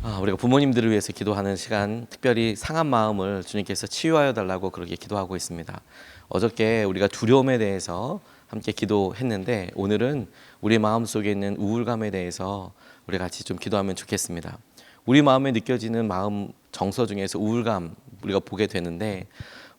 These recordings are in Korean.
우리가 부모님들을 위해서 기도하는 시간, 특별히 상한 마음을 주님께서 치유하여 달라고 그렇게 기도하고 있습니다. 어저께 우리가 두려움에 대해서 함께 기도했는데 오늘은 우리 마음 속에 있는 우울감에 대해서 우리 같이 좀 기도하면 좋겠습니다. 우리 마음에 느껴지는 마음 정서 중에서 우울감 우리가 보게 되는데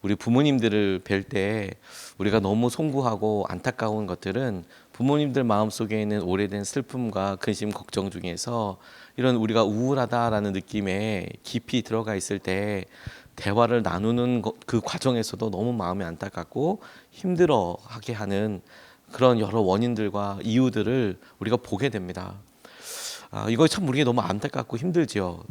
우리 부모님들을 뵐 때 우리가 너무 송구하고 안타까운 것들은 부모님들 마음속에 있는 오래된 슬픔과 근심 걱정 중에서 이런 우리가 우울하다라는 느낌에 깊이 들어가 있을 때 대화를 나누는 그 과정에서도 너무 마음이 안타깝고 힘들어하게 하는 그런 여러 원인들과 이유들을 우리가 보게 됩니다. 이거 참 우리가 너무 안타깝고 힘들지요.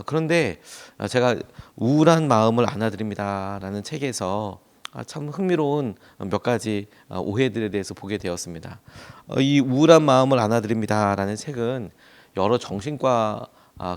그런데 제가 우울한 마음을 안아드립니다라는 책에서 참 흥미로운 몇 가지 오해들에 대해서 보게 되었습니다. 이 우울한 마음을 안아드립니다라는 책은 여러 정신과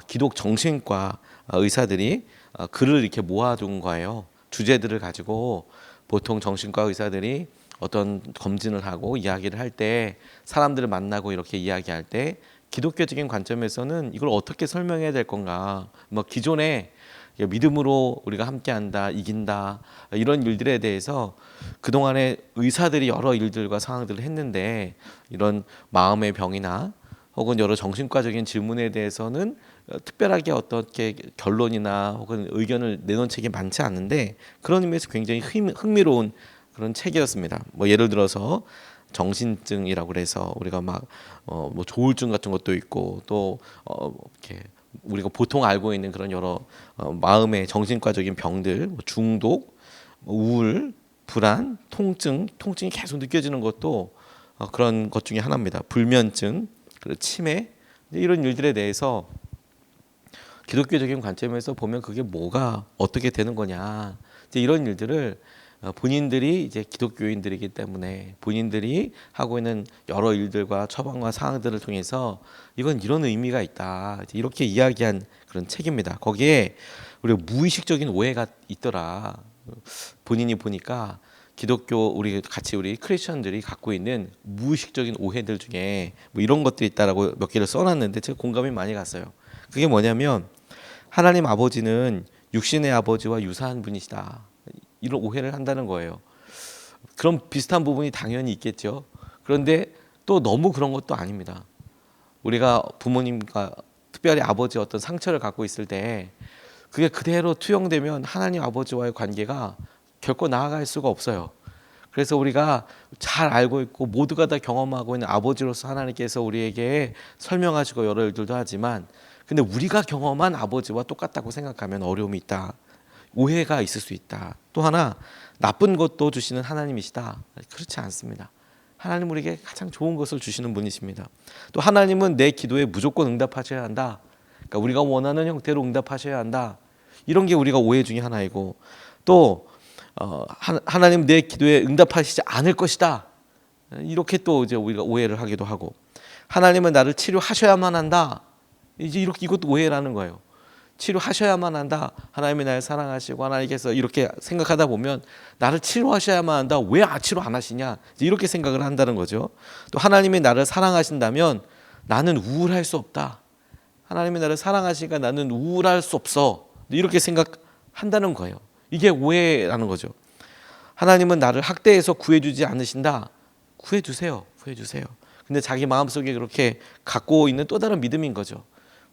기독 정신과 의사들이 글을 이렇게 모아둔 거예요. 주제들을 가지고 보통 정신과 의사들이 어떤 검진을 하고 이야기를 할 때 사람들을 만나고 이렇게 이야기할 때 기독교적인 관점에서는 이걸 어떻게 설명해야 될 건가? 뭐 기존에 믿음으로 우리가 함께한다, 이긴다 이런 일들에 대해서 그동안에 의사들이 여러 일들과 상황들을 했는데 이런 마음의 병이나 혹은 여러 정신과적인 질문에 대해서는 특별하게 어떻게 결론이나 혹은 의견을 내놓은 책이 많지 않은데 그런 의미에서 굉장히 흥미로운 그런 책이었습니다. 뭐 예를 들어서 정신증이라고 그래서 우리가 뭐 조울증 같은 것도 있고 또 이렇게 우리가 보통 알고 있는 그런 여러 마음의 정신과적인 병들, 뭐 중독, 우울, 불안, 통증이 계속 느껴지는 것도 그런 것 중에 하나입니다. 불면증, 그리고 치매 이런 일들에 대해서 기독교적인 관점에서 보면 그게 뭐가 어떻게 되는 거냐 이제 이런 일들을 본인들이 이제 기독교인들이기 때문에 본인들이 하고 있는 여러 일들과 처방과 사항들을 통해서 이건 이런 의미가 있다 이렇게 이야기한 그런 책입니다. 거기에 우리가 무의식적인 오해가 있더라. 본인이 보니까 기독교 우리 크리스천들이 갖고 있는 무의식적인 오해들 중에 뭐 이런 것들이 있다라고 몇 개를 써놨는데 제가 공감이 많이 갔어요. 그게 뭐냐면 하나님 아버지는 육신의 아버지와 유사한 분이시다. 이런 오해를 한다는 거예요. 그런 비슷한 부분이 당연히 있겠죠. 그런데 또 너무 그런 것도 아닙니다. 우리가 부모님과 특별히 아버지 어떤 상처를 갖고 있을 때 그게 그대로 투영되면 하나님 아버지와의 관계가 결코 나아갈 수가 없어요. 그래서 우리가 잘 알고 있고 모두가 다 경험하고 있는 아버지로서 하나님께서 우리에게 설명하시고 여러 일들도 하지만 근데 우리가 경험한 아버지와 똑같다고 생각하면 어려움이 있다. 오해가 있을 수 있다. 또 하나 나쁜 것도 주시는 하나님이시다. 그렇지 않습니다. 하나님 우리에게 가장 좋은 것을 주시는 분이십니다. 또 하나님은 내 기도에 무조건 응답하셔야 한다. 그러니까 우리가 원하는 형태로 응답하셔야 한다. 이런 게 우리가 오해 중에 하나이고 또 하나님 내 기도에 응답하시지 않을 것이다. 이렇게 또 이제 우리가 오해를 하기도 하고 하나님은 나를 치료하셔야만 한다. 이제 이것도 오해라는 거예요. 치료하셔야만 한다. 하나님이 나를 사랑하시고 하나님께서 이렇게 생각하다 보면 나를 치료하셔야만 한다. 왜 치료 안 하시냐? 이렇게 생각을 한다는 거죠. 또 하나님이 나를 사랑하신다면 나는 우울할 수 없다. 하나님이 나를 사랑하시니까 나는 우울할 수 없어. 이렇게 생각한다는 거예요. 이게 오해라는 거죠. 하나님은 나를 학대해서 구해주지 않으신다. 구해주세요. 근데 자기 마음속에 그렇게 갖고 있는 또 다른 믿음인 거죠.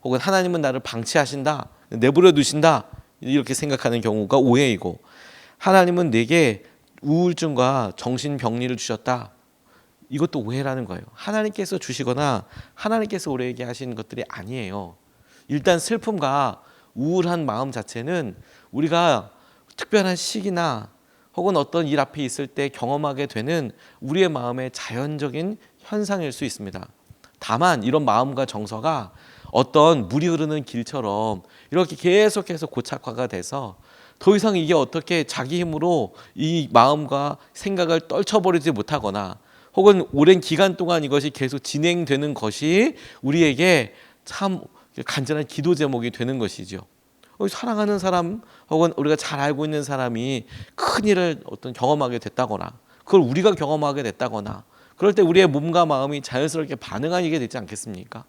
혹은 하나님은 나를 방치하신다. 내버려 두신다. 이렇게 생각하는 경우가 오해이고 하나님은 내게 우울증과 정신병리를 주셨다. 이것도 오해라는 거예요. 하나님께서 주시거나 하나님께서 우리에게 하시는 것들이 아니에요. 일단 슬픔과 우울한 마음 자체는 우리가 특별한 시기나 혹은 어떤 일 앞에 있을 때 경험하게 되는 우리의 마음의 자연적인 현상일 수 있습니다. 다만 이런 마음과 정서가 어떤 물이 흐르는 길처럼 이렇게 계속해서 고착화가 돼서 더 이상 이게 어떻게 자기 힘으로 이 마음과 생각을 떨쳐버리지 못하거나 혹은 오랜 기간 동안 이것이 계속 진행되는 것이 우리에게 참 간절한 기도 제목이 되는 것이죠. 사랑하는 사람 혹은 우리가 잘 알고 있는 사람이 큰 일을 어떤 경험하게 됐다거나 그걸 우리가 경험하게 됐다거나 그럴 때 우리의 몸과 마음이 자연스럽게 반응하게 되지 않겠습니까?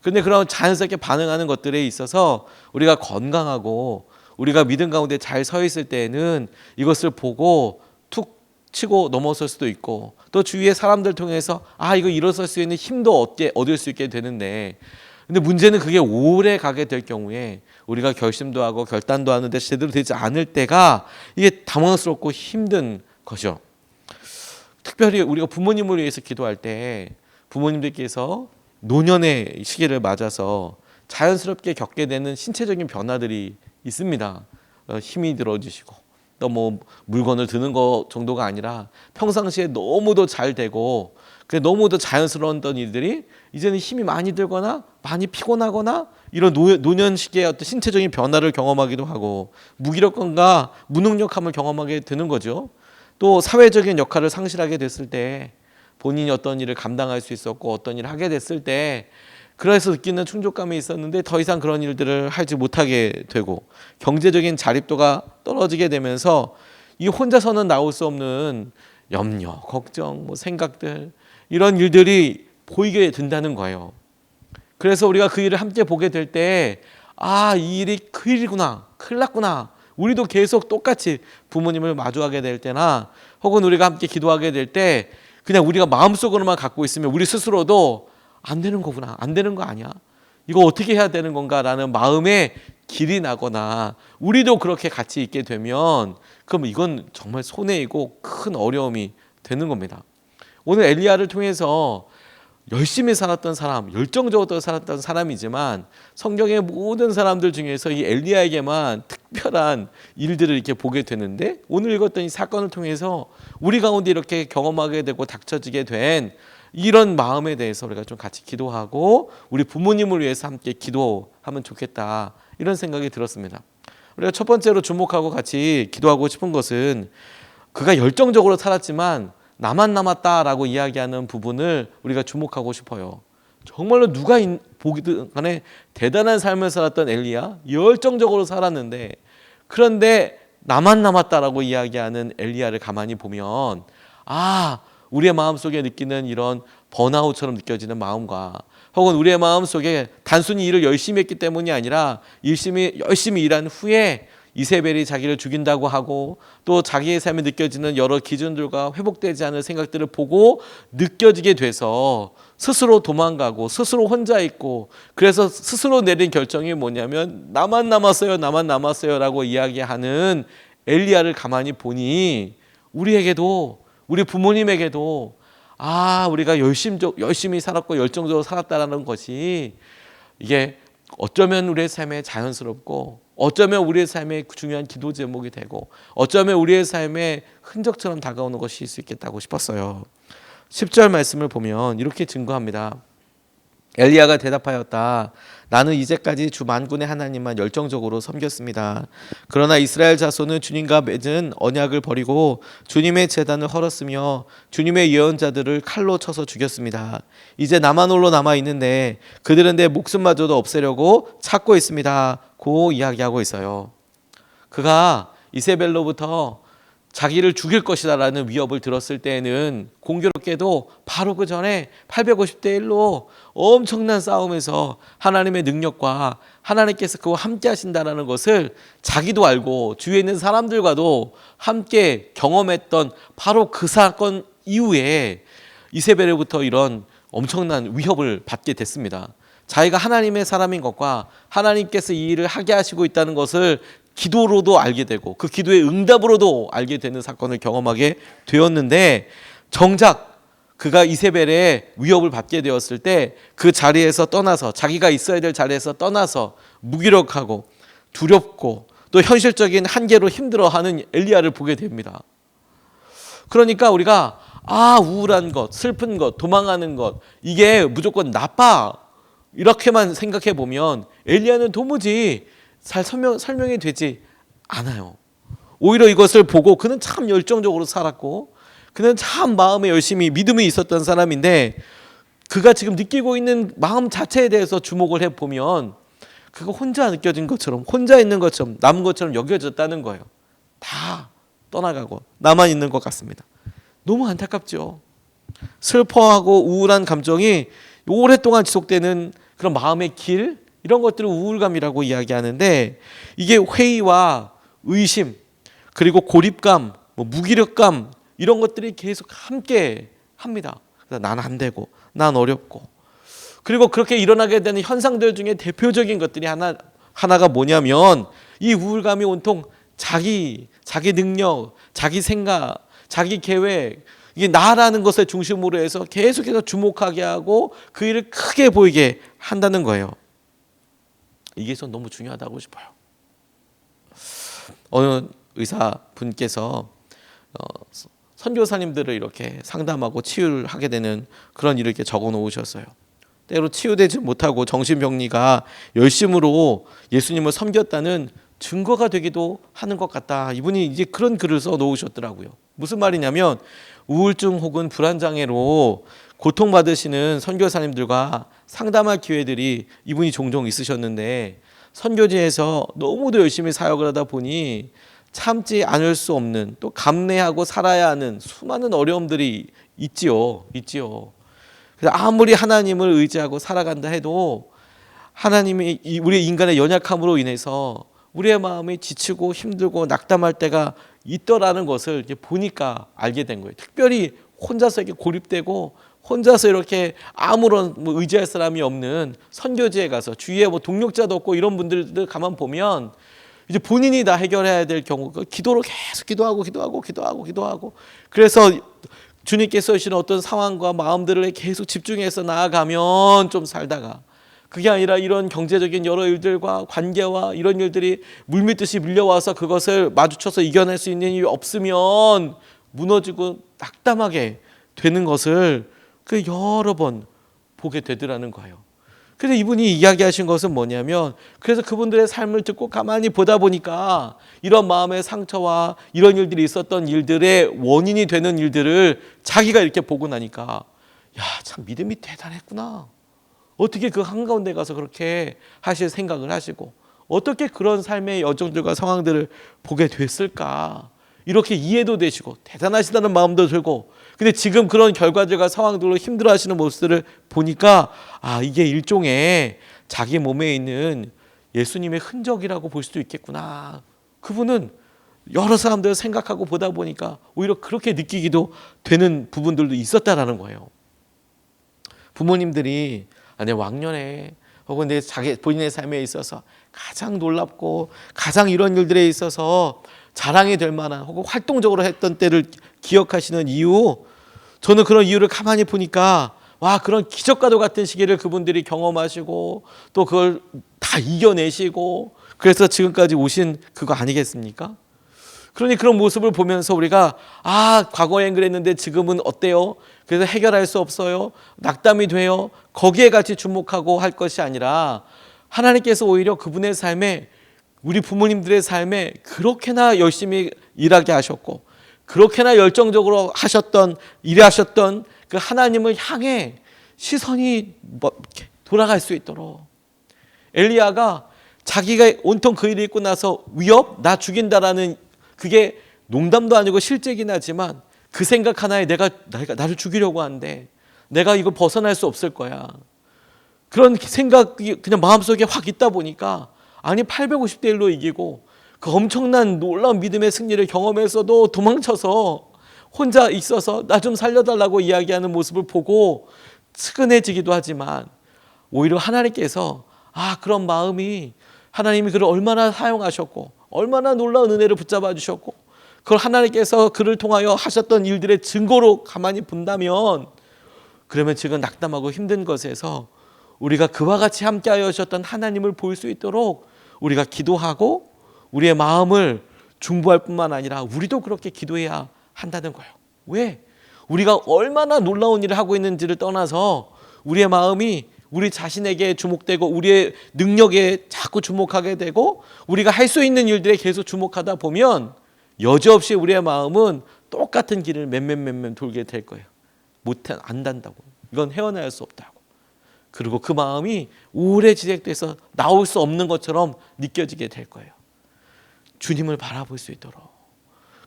근데 그런 자연스럽게 반응하는 것들에 있어서 우리가 건강하고 우리가 믿음 가운데 잘 서 있을 때에는 이것을 보고 툭 치고 넘어설 수도 있고, 또 주위의 사람들 통해서 이거 일어설 수 있는 힘도 얻을 수 있게 되는데, 근데 문제는 그게 오래 가게 될 경우에 우리가 결심도 하고 결단도 하는데 제대로 되지 않을 때가 이게 당황스럽고 힘든 것이죠. 특별히 우리가 부모님을 위해서 기도할 때 부모님들께서 노년의 시기를 맞아서 자연스럽게 겪게 되는 신체적인 변화들이 있습니다. 힘이 들어지시고, 또 뭐 물건을 드는 거 정도가 아니라 평상시에 너무도 잘 되고 너무도 자연스러운 일들이 이제는 힘이 많이 들거나 많이 피곤하거나 이런 노년 시기의 어떤 신체적인 변화를 경험하기도 하고 무기력감과 무능력함을 경험하게 되는 거죠. 또 사회적인 역할을 상실하게 됐을 때 본인이 어떤 일을 감당할 수 있었고 어떤 일을 하게 됐을 때 그래서 느끼는 충족감이 있었는데 더 이상 그런 일들을 하지 못하게 되고 경제적인 자립도가 떨어지게 되면서 이 혼자서는 나올 수 없는 염려, 걱정, 생각들, 이런 일들이 보이게 된다는 거예요. 그래서 우리가 그 일을 함께 보게 될 때 이 일이 그 일이구나, 큰일 났구나. 우리도 계속 똑같이 부모님을 마주하게 될 때나 혹은 우리가 함께 기도하게 될 때 그냥 우리가 마음속으로만 갖고 있으면 우리 스스로도 안 되는 거구나, 안 되는 거 아니야, 이거 어떻게 해야 되는 건가라는 마음에 길이 나거나 우리도 그렇게 같이 있게 되면 그럼 이건 정말 손해이고 큰 어려움이 되는 겁니다. 오늘 엘리야를 통해서 열심히 살았던 사람, 열정적으로 살았던 사람이지만 성경의 모든 사람들 중에서 이 엘리야에게만 특별한 일들을 이렇게 보게 되는데, 오늘 읽었던 이 사건을 통해서 우리 가운데 이렇게 경험하게 되고 닥쳐지게 된 이런 마음에 대해서 우리가 좀 같이 기도하고 우리 부모님을 위해서 함께 기도하면 좋겠다, 이런 생각이 들었습니다. 우리가 첫 번째로 주목하고 같이 기도하고 싶은 것은 그가 열정적으로 살았지만 나만 남았다라고 이야기하는 부분을 우리가 주목하고 싶어요. 정말로 누가 보기든 간에 대단한 삶을 살았던 엘리야, 열정적으로 살았는데, 그런데 나만 남았다라고 이야기하는 엘리야를 가만히 보면 우리의 마음속에 느끼는 이런 번아웃처럼 느껴지는 마음과 혹은 우리의 마음속에 단순히 일을 열심히 했기 때문이 아니라 열심히 일한 후에 이세벨이 자기를 죽인다고 하고 또 자기의 삶에 느껴지는 여러 기준들과 회복되지 않을 생각들을 보고 느껴지게 돼서 스스로 도망가고 스스로 혼자 있고, 그래서 스스로 내린 결정이 뭐냐면 나만 남았어요 라고 이야기하는 엘리야를 가만히 보니 우리에게도, 우리 부모님에게도 우리가 열심히 살았고 열정적으로 살았다라는 것이 이게 어쩌면 우리의 삶에 자연스럽고 어쩌면 우리의 삶에 중요한 기도 제목이 되고 어쩌면 우리의 삶에 흔적처럼 다가오는 것일 수 있겠다고 싶었어요. 10절 말씀을 보면 이렇게 증거합니다. 엘리야가 대답하였다. 나는 이제까지 주 만군의 하나님만 열정적으로 섬겼습니다. 그러나 이스라엘 자손은 주님과 맺은 언약을 버리고 주님의 제단을 헐었으며 주님의 예언자들을 칼로 쳐서 죽였습니다. 이제 나만 홀로 남아있는데 그들은 내 목숨마저도 없애려고 찾고 있습니다. 고 이야기하고 있어요. 그가 이세벨로부터 자기를 죽일 것이다 라는 위협을 들었을 때에는 공교롭게도 바로 그 전에 850대 1로 엄청난 싸움에서 하나님의 능력과 하나님께서 그와 함께 하신다라는 것을 자기도 알고 주위에 있는 사람들과도 함께 경험했던 바로 그 사건 이후에 이세벨로부터 이런 엄청난 위협을 받게 됐습니다. 자기가 하나님의 사람인 것과 하나님께서 이 일을 하게 하시고 있다는 것을 기도로도 알게 되고 그 기도의 응답으로도 알게 되는 사건을 경험하게 되었는데, 정작 그가 이세벨의 위협을 받게 되었을 때 그 자리에서 떠나서, 자기가 있어야 될 자리에서 떠나서 무기력하고 두렵고 또 현실적인 한계로 힘들어하는 엘리야를 보게 됩니다. 그러니까 우리가 우울한 것, 슬픈 것, 도망하는 것, 이게 무조건 나빠 이렇게만 생각해 보면 엘리야는 도무지 잘 설명이 되지 않아요. 오히려 이것을 보고 그는 참 열정적으로 살았고 그는 참 마음에 열심히 믿음이 있었던 사람인데, 그가 지금 느끼고 있는 마음 자체에 대해서 주목을 해보면 그가 혼자 느껴진 것처럼, 혼자 있는 것처럼, 남은 것처럼 여겨졌다는 거예요. 다 떠나가고 나만 있는 것 같습니다. 너무 안타깝죠. 슬퍼하고 우울한 감정이 오랫동안 지속되는 그런 마음의 길, 이런 것들을 우울감이라고 이야기하는데, 이게 회의와 의심, 그리고 고립감, 무기력감, 이런 것들이 계속 함께 합니다. 난 안 되고, 난 어렵고. 그리고 그렇게 일어나게 되는 현상들 중에 대표적인 것들이 하나가 뭐냐면, 이 우울감이 온통 자기 능력, 자기 생각, 자기 계획, 이게 나라는 것을 중심으로 해서 계속해서 주목하게 하고 그 일을 크게 보이게 한다는 거예요. 이게 전 너무 중요하다고 싶어요. 어느 의사분께서 선교사님들을 이렇게 상담하고 치유를 하게 되는 그런 일을 이렇게 적어 놓으셨어요. 때로 치유되지 못하고 정신병리가 열심으로 예수님을 섬겼다는 증거가 되기도 하는 것 같다. 이분이 이제 그런 글을 써 놓으셨더라고요. 무슨 말이냐면, 우울증 혹은 불안장애로 고통받으시는 선교사님들과 상담할 기회들이 이분이 종종 있으셨는데, 선교지에서 너무도 열심히 사역을 하다 보니 참지 않을 수 없는, 또 감내하고 살아야 하는 수많은 어려움들이 있지요. 그래서 아무리 하나님을 의지하고 살아간다 해도 하나님이 우리 인간의 연약함으로 인해서 우리의 마음이 지치고 힘들고 낙담할 때가 있더라는 것을 이제 보니까 알게 된 거예요. 특별히 혼자서 이렇게 고립되고 혼자서 이렇게 아무런 의지할 사람이 없는 선교지에 가서 주위에 동력자도 없고 이런 분들을 가만 보면 이제 본인이 다 해결해야 될 경우가, 기도로 계속 기도하고 그래서 주님께서 주시는 어떤 상황과 마음들을 계속 집중해서 나아가면 좀 살다가, 그게 아니라 이런 경제적인 여러 일들과 관계와 이런 일들이 물밀듯이 밀려와서 그것을 마주쳐서 이겨낼 수 있는 일이 없으면 무너지고 낙담하게 되는 것을 그 여러 번 보게 되더라는 거예요. 그래서 이분이 이야기하신 것은 뭐냐면, 그래서 그분들의 삶을 듣고 가만히 보다 보니까 이런 마음의 상처와 이런 일들이 있었던 일들의 원인이 되는 일들을 자기가 이렇게 보고 나니까, 야, 참 믿음이 대단했구나. 어떻게 그 한가운데 가서 그렇게 하실 생각을 하시고, 어떻게 그런 삶의 여정들과 상황들을 보게 됐을까. 이렇게 이해도 되시고 대단하시다는 마음도 들고, 근데 지금 그런 결과들과 상황들로 힘들어하시는 모습들을 보니까, 아, 이게 일종의 자기 몸에 있는 예수님의 흔적이라고 볼 수도 있겠구나. 그분은 여러 사람들을 생각하고 보다 보니까 오히려 그렇게 느끼기도 되는 부분들도 있었다라는 거예요. 부모님들이 내 왕년에 혹은 내 본인의 삶에 있어서 가장 놀랍고 가장 이런 일들에 있어서 자랑이 될 만한 혹은 활동적으로 했던 때를 기억하시는 이유, 저는 그런 이유를 가만히 보니까, 와, 그런 기적과도 같은 시기를 그분들이 경험하시고 또 그걸 다 이겨내시고 그래서 지금까지 오신 그거 아니겠습니까? 그러니 그런 모습을 보면서 우리가, 아, 과거엔 그랬는데 지금은 어때요? 그래서 해결할 수 없어요? 낙담이 돼요? 거기에 같이 주목하고 할 것이 아니라, 하나님께서 오히려 그분의 삶에, 우리 부모님들의 삶에 그렇게나 열심히 일하게 하셨고 그렇게나 열정적으로 일하셨던 그 하나님을 향해 시선이 돌아갈 수 있도록, 엘리야가 자기가 온통 그 일을 있고 나서 위협, 나 죽인다라는, 그게 농담도 아니고 실제긴 하지만 그 생각 하나에 내가 나를 죽이려고 하는데 내가 이걸 벗어날 수 없을 거야, 그런 생각이 그냥 마음속에 확 있다 보니까, 아니 850대 1로 이기고 그 엄청난 놀라운 믿음의 승리를 경험해서도 도망쳐서 혼자 있어서 나 좀 살려달라고 이야기하는 모습을 보고 측은해지기도 하지만, 오히려 하나님께서, 아, 그런 마음이, 하나님이 그를 얼마나 사용하셨고 얼마나 놀라운 은혜를 붙잡아 주셨고 그걸 하나님께서 그를 통하여 하셨던 일들의 증거로 가만히 본다면, 그러면 지금 낙담하고 힘든 것에서 우리가 그와 같이 함께하여 주셨던 하나님을 볼 수 있도록 우리가 기도하고 우리의 마음을 중보할 뿐만 아니라 우리도 그렇게 기도해야 한다는 거예요. 왜? 우리가 얼마나 놀라운 일을 하고 있는지를 떠나서 우리의 마음이 우리 자신에게 주목되고 우리의 능력에 자꾸 주목하게 되고 우리가 할 수 있는 일들에 계속 주목하다 보면 여지없이 우리의 마음은 똑같은 길을 맴맴 돌게 될 거예요. 안 단다고. 이건 헤어나올 수 없다고. 그리고 그 마음이 오래 지속돼서 나올 수 없는 것처럼 느껴지게 될 거예요. 주님을 바라볼 수 있도록,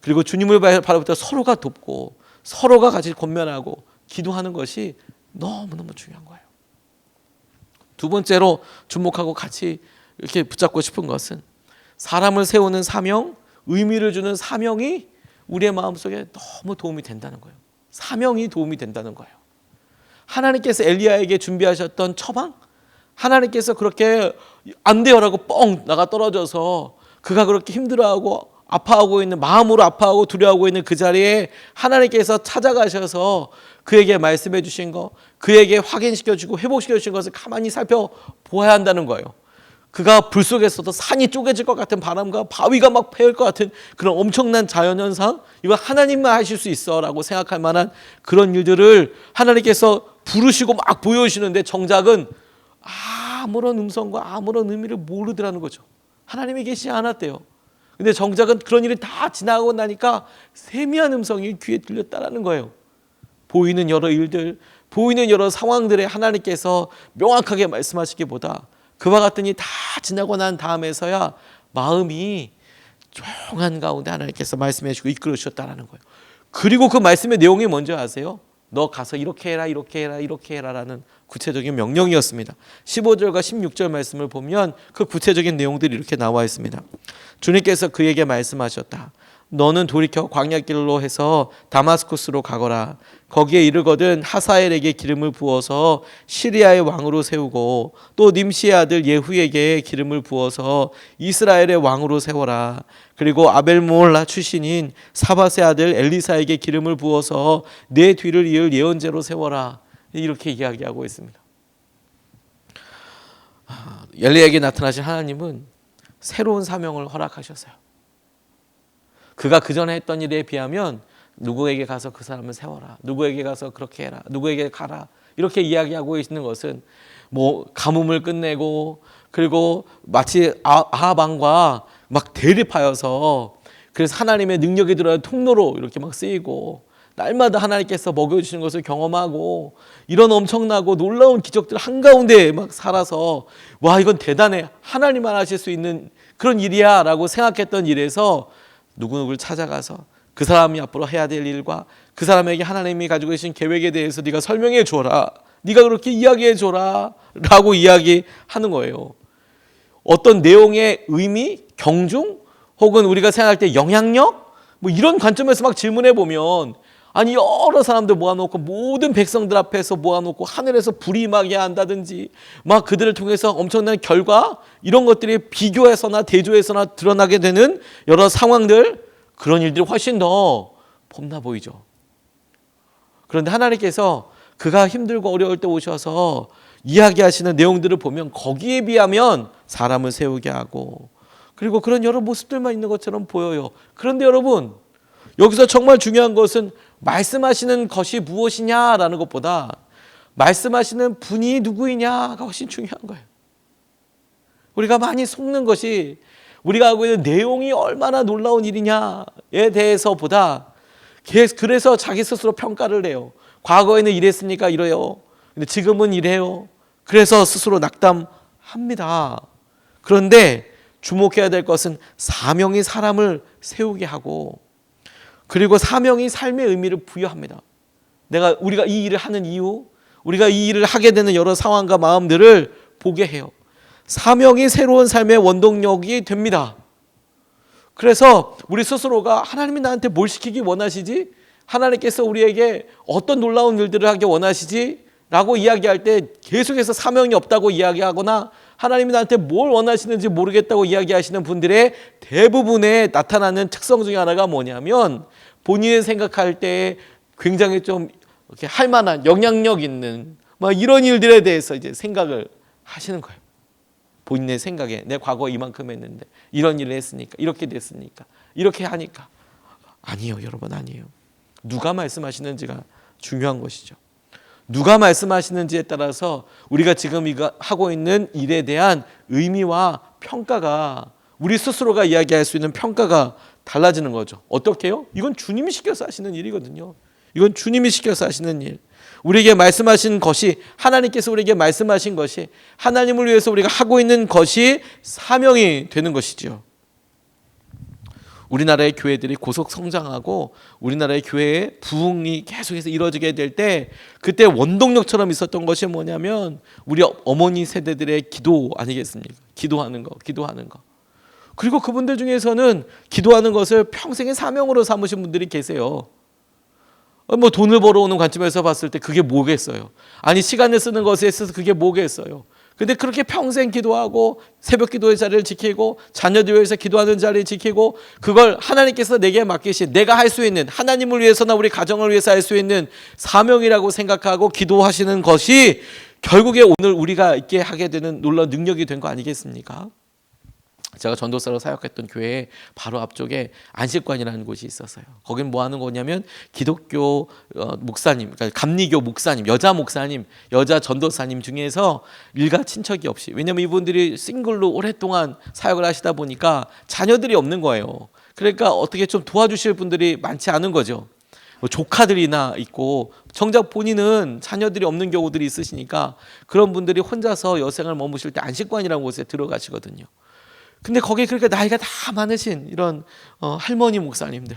그리고 주님을 바라볼 때 서로가 돕고 서로가 같이 권면하고 기도하는 것이 너무너무 중요한 거예요. 두 번째로 주목하고 같이 이렇게 붙잡고 싶은 것은 사람을 세우는 사명, 의미를 주는 사명이 우리의 마음속에 너무 도움이 된다는 거예요. 사명이 도움이 된다는 거예요. 하나님께서 엘리야에게 준비하셨던 처방, 하나님께서 그렇게 안 돼요라고 뻥 나가 떨어져서 그가 그렇게 힘들어하고 아파하고 있는, 마음으로 아파하고 두려워하고 있는 그 자리에 하나님께서 찾아가셔서 그에게 말씀해 주신 거, 그에게 확인시켜주고 회복시켜 주신 것을 가만히 살펴보아야 한다는 거예요. 그가 불 속에서도 산이 쪼개질 것 같은 바람과 바위가 막 패일 것 같은 그런 엄청난 자연현상, 이거 하나님만 하실 수 있어 라고 생각할 만한 그런 일들을 하나님께서 부르시고 막 보여주시는데 정작은 아무런 음성과 아무런 의미를 모르더라는 거죠. 하나님이 계시지 않았대요. 근데 정작은 그런 일이 다 지나고 나니까 세미한 음성이 귀에 들렸다라는 거예요. 보이는 여러 일들, 보이는 여러 상황들에 하나님께서 명확하게 말씀하시기보다 그와 같은 일이 다 지나고 난 다음에서야 마음이 조용한 가운데 하나님께서 말씀해 주시고 이끌어 주셨다라는 거예요. 그리고 그 말씀의 내용이 뭔지 아세요? 너 가서 이렇게 해라, 이렇게 해라, 이렇게 해라라는 구체적인 명령이었습니다. 15절과 16절 말씀을 보면 그 구체적인 내용들이 이렇게 나와 있습니다. 주님께서 그에게 말씀하셨다. 너는 돌이켜 광야길로 해서 다마스쿠스로 가거라. 거기에 이르거든 하사엘에게 기름을 부어서 시리아의 왕으로 세우고 또 님시의 아들 예후에게 기름을 부어서 이스라엘의 왕으로 세워라. 그리고 아벨모올라 출신인 사밧의 아들 엘리사에게 기름을 부어서 내 뒤를 이을 예언자로 세워라. 이렇게 이야기하고 있습니다. 엘리야에게 나타나신 하나님은 새로운 사명을 허락하셨어요. 그가 그전에 했던 일에 비하면 누구에게 가서 그 사람을 세워라, 누구에게 가서 그렇게 해라, 누구에게 가라, 이렇게 이야기하고 있는 것은 뭐 가뭄을 끝내고 그리고 마치 아합 왕과 막 대립하여서 그래서 하나님의 능력이 들어야 통로로 이렇게 막 쓰이고 날마다 하나님께서 먹여주시는 것을 경험하고 이런 엄청나고 놀라운 기적들 한가운데 막 살아서 와 이건 대단해, 하나님만 하실 수 있는 그런 일이야 라고 생각했던 일에서 누구누구를 찾아가서 그 사람이 앞으로 해야 될 일과 그 사람에게 하나님이 가지고 계신 계획에 대해서 네가 설명해 줘라, 네가 그렇게 이야기해 줘라 라고 이야기하는 거예요. 어떤 내용의 의미, 경중 혹은 우리가 생각할 때 영향력 뭐 이런 관점에서 막 질문해 보면 아니 여러 사람들 모아놓고 모든 백성들 앞에서 모아놓고 하늘에서 불이 임하게 한다든지 막 그들을 통해서 엄청난 결과 이런 것들이 비교해서나 대조해서나 드러나게 되는 여러 상황들, 그런 일들이 훨씬 더 폼나 보이죠. 그런데 하나님께서 그가 힘들고 어려울 때 오셔서 이야기하시는 내용들을 보면 거기에 비하면 사람을 세우게 하고 그리고 그런 여러 모습들만 있는 것처럼 보여요. 그런데 여러분, 여기서 정말 중요한 것은 말씀하시는 것이 무엇이냐라는 것보다 말씀하시는 분이 누구이냐가 훨씬 중요한 거예요. 우리가 많이 속는 것이 우리가 하고 있는 내용이 얼마나 놀라운 일이냐에 대해서보다 그래서 자기 스스로 평가를 해요. 과거에는 이랬으니까 이래요. 근데 지금은 이래요. 그래서 스스로 낙담합니다. 그런데 주목해야 될 것은 사명이 사람을 세우게 하고 그리고 사명이 삶의 의미를 부여합니다. 우리가 이 일을 하는 이유, 우리가 이 일을 하게 되는 여러 상황과 마음들을 보게 해요. 사명이 새로운 삶의 원동력이 됩니다. 그래서 우리 스스로가 하나님이 나한테 뭘 시키기 원하시지? 하나님께서 우리에게 어떤 놀라운 일들을 하기 원하시지? 라고 이야기할 때 계속해서 사명이 없다고 이야기하거나 하나님이 나한테 뭘 원하시는지 모르겠다고 이야기하시는 분들의 대부분에 나타나는 특성 중에 하나가 뭐냐면 본인이 생각할 때 굉장히 좀 이렇게 할 만한 영향력 있는 막 이런 일들에 대해서 이제 생각을 하시는 거예요. 본인의 생각에 내 과거 이만큼 했는데 이런 일을 했으니까 이렇게 됐으니까 이렇게 하니까 아니에요, 여러분, 아니에요. 누가 말씀하시는지가 중요한 것이죠. 누가 말씀하시는지에 따라서 우리가 지금 이거 하고 있는 일에 대한 의미와 평가가 우리 스스로가 이야기할 수 있는 평가가 달라지는 거죠. 어떻게 해요? 이건 주님이 시켜서 하시는 일이거든요. 이건 주님이 시켜서 하시는 일. 우리에게 말씀하신 것이, 하나님께서 우리에게 말씀하신 것이, 하나님을 위해서 우리가 하고 있는 것이 사명이 되는 것이죠. 우리나라의 교회들이 고속 성장하고 우리나라의 교회의 부흥이 계속해서 이루어지게 될 때 그때 원동력처럼 있었던 것이 뭐냐면 우리 어머니 세대들의 기도 아니겠습니까? 기도하는 거. 그리고 그분들 중에서는 기도하는 것을 평생의 사명으로 삼으신 분들이 계세요. 뭐 돈을 벌어오는 관점에서 봤을 때 그게 뭐겠어요? 아니 시간을 쓰는 것에 있어서 그게 뭐겠어요? 근데 그렇게 평생 기도하고 새벽 기도의 자리를 지키고 자녀들 위해서 기도하는 자리를 지키고 그걸 하나님께서 내게 맡기신 내가 할 수 있는 하나님을 위해서나 우리 가정을 위해서 할 수 있는 사명이라고 생각하고 기도하시는 것이 결국에 오늘 우리가 있게 하게 되는 놀라운 능력이 된 거 아니겠습니까? 제가 전도사로 사역했던 교회에 바로 앞쪽에 안식관이라는 곳이 있었어요. 거긴 뭐 하는 거냐면 기독교 목사님, 그러니까 감리교 목사님, 여자 목사님, 여자 전도사님 중에서 일가 친척이 없이, 왜냐면 이분들이 싱글로 오랫동안 사역을 하시다 보니까 자녀들이 없는 거예요. 그러니까 어떻게 좀 도와주실 분들이 많지 않은 거죠. 뭐 조카들이나 있고 정작 본인은 자녀들이 없는 경우들이 있으시니까 그런 분들이 혼자서 여생을 머무실 때 안식관이라는 곳에 들어가시거든요. 근데 거기에 그렇게 나이가 다 많으신 이런 할머니 목사님들,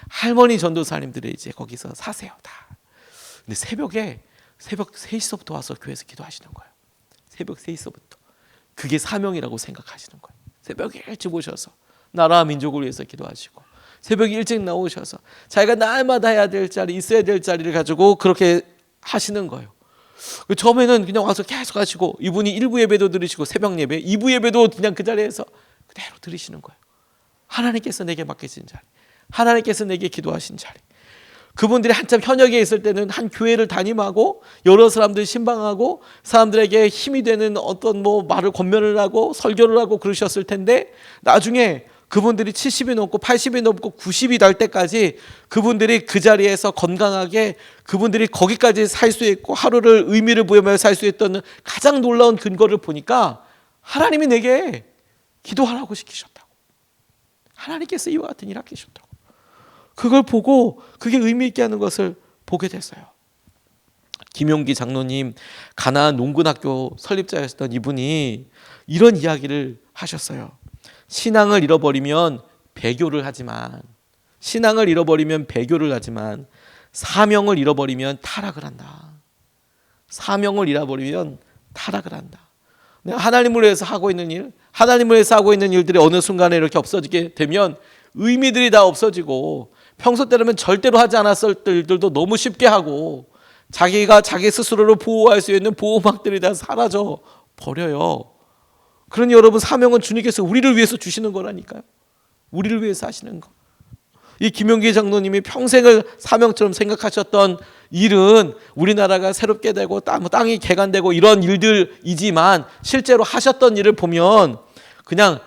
할머니 전도사님들이 이제 거기서 사세요 다. 근데 새벽 3시서부터 와서 교회에서 기도하시는 거예요. 새벽 3시서부터. 그게 사명이라고 생각하시는 거예요. 새벽에 일찍 오셔서 나라와 민족을 위해서 기도하시고 새벽에 일찍 나오셔서 자기가 날마다 해야 될 자리, 있어야 될 자리를 가지고 그렇게 하시는 거예요. 처음에는 그냥 와서 계속 하시고 이분이 1부 예배도 드리시고 새벽 예배, 2부 예배도 그냥 그 자리에서 그대로 드리시는 거예요. 하나님께서 내게 맡기신 자리, 하나님께서 내게 기도하신 자리. 그분들이 한참 현역에 있을 때는 한 교회를 담임하고 여러 사람들 신방하고 사람들에게 힘이 되는 어떤 뭐 말을 권면을 하고 설교를 하고 그러셨을 텐데 나중에 그분들이 70이 넘고 80이 넘고 90이 될 때까지 그분들이 그 자리에서 건강하게 그분들이 거기까지 살 수 있고 하루를 의미를 부여하며 살 수 있던 가장 놀라운 근거를 보니까 하나님이 내게 기도하라고 시키셨다고. 하나님께서 이와 같은 일을 하셨다고. 그걸 보고 그게 의미 있게 하는 것을 보게 됐어요. 김용기 장로님, 가나안 농군학교 설립자였던 이분이 이런 이야기를 하셨어요. 신앙을 잃어버리면 배교를 하지만 사명을 잃어버리면 타락을 한다. 사명을 잃어버리면 타락을 한다. 내가 하나님을 위해서 하고 있는 일, 하나님을 위해서 하고 있는 일들이 어느 순간에 이렇게 없어지게 되면 의미들이 다 없어지고 평소 때라면 절대로 하지 않았을 일들도 너무 쉽게 하고 자기가 자기 스스로를 보호할 수 있는 보호막들이 다 사라져 버려요. 그러니 여러분, 사명은 주님께서 우리를 위해서 주시는 거라니까요. 우리를 위해서 하시는 거. 이 김용기 장로님이 평생을 사명처럼 생각하셨던 일은 우리나라가 새롭게 되고 땅이 개간되고 이런 일들이지만 실제로 하셨던 일을 보면 그냥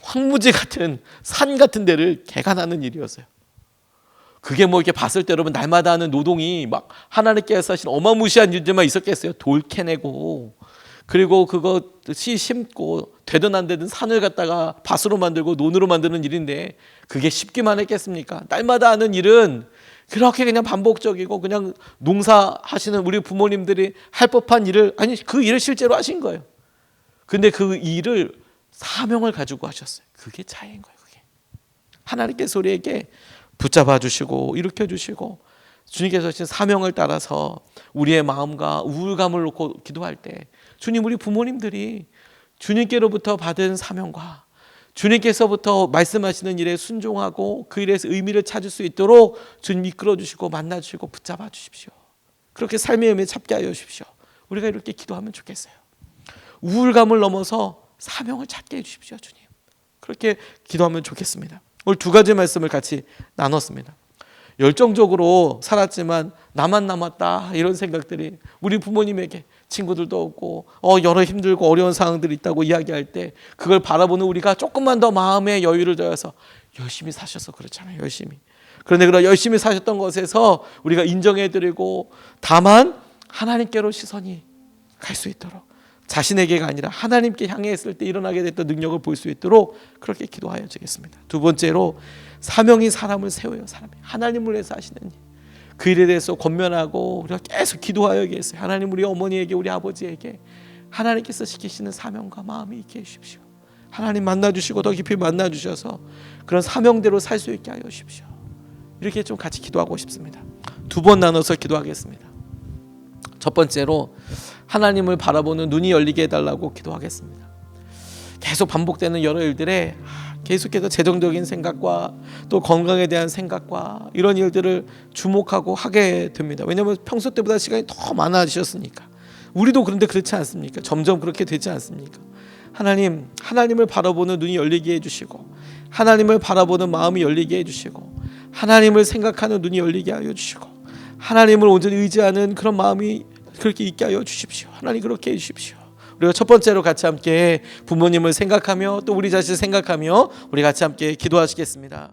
황무지 같은 산 같은 데를 개간하는 일이었어요. 그게 뭐 이렇게 봤을 때 여러분 날마다 하는 노동이 막 하나님께서 하신 어마무시한 일들만 있었겠어요. 돌 캐내고 그리고 그거 씨 심고 되든 안 되든 산을 갖다가 밭으로 만들고 논으로 만드는 일인데 그게 쉽기만 했겠습니까? 날마다 하는 일은 그렇게 그냥 반복적이고 그냥 농사하시는 우리 부모님들이 할 법한 일을, 아니 그 일을 실제로 하신 거예요. 근데 그 일을 사명을 가지고 하셨어요. 그게 차이인 거예요. 그게 하나님께서 우리에게 붙잡아 주시고 일으켜 주시고 주님께서 주신 사명을 따라서 우리의 마음과 우울감을 놓고 기도할 때 주님, 우리 부모님들이 주님께로부터 받은 사명과 주님께서부터 말씀하시는 일에 순종하고 그 일에서 의미를 찾을 수 있도록 주님 이끌어 주시고 만나 주시고 붙잡아 주십시오. 그렇게 삶의 의미 찾게 하여 주십시오. 우리가 이렇게 기도하면 좋겠어요. 우울감을 넘어서 사명을 찾게 해 주십시오. 주님, 그렇게 기도하면 좋겠습니다. 오늘 두 가지 말씀을 같이 나눴습니다. 열정적으로 살았지만 나만 남았다 이런 생각들이 우리 부모님에게, 친구들도 없고 여러 힘들고 어려운 상황들이 있다고 이야기할 때 그걸 바라보는 우리가 조금만 더 마음의 여유를 더해서 열심히 사셔서 그렇잖아요. 열심히. 그런데 그런 열심히 사셨던 것에서 우리가 인정해드리고 다만 하나님께로 시선이 갈 수 있도록, 자신에게가 아니라 하나님께 향해 있을 때 일어나게 됐던 능력을 볼 수 있도록 그렇게 기도하여 주겠습니다. 두 번째로, 사명이 사람을 세워요. 사람이 하나님을 위해서 하시는 일, 그 일에 대해서 권면하고 우리가 계속 기도하여야겠어요. 하나님, 우리 어머니에게, 우리 아버지에게 하나님께서 시키시는 사명과 마음이 있게 해주십시오. 하나님 만나주시고 더 깊이 만나주셔서 그런 사명대로 살 수 있게 하여 주십시오. 이렇게 좀 같이 기도하고 싶습니다. 두 번 나눠서 기도하겠습니다. 첫 번째로 하나님을 바라보는 눈이 열리게 해달라고 기도하겠습니다. 계속 반복되는 여러 일들에 계속해서 재정적인 생각과 또 건강에 대한 생각과 이런 일들을 주목하고 하게 됩니다. 왜냐하면 평소 때보다 시간이 더 많아지셨으니까. 우리도 그런데 그렇지 않습니까? 점점 그렇게 되지 않습니까? 하나님을 바라보는 눈이 열리게 해주시고 하나님을 바라보는 마음이 열리게 해주시고 하나님을 생각하는 눈이 열리게 하여 주시고 하나님을 온전히 의지하는 그런 마음이 그렇게 있게 하여 주십시오. 하나님 그렇게 해주십시오. 우리가 첫 번째로 같이 함께 부모님을 생각하며 또 우리 자신을 생각하며 우리 같이 함께 기도하시겠습니다.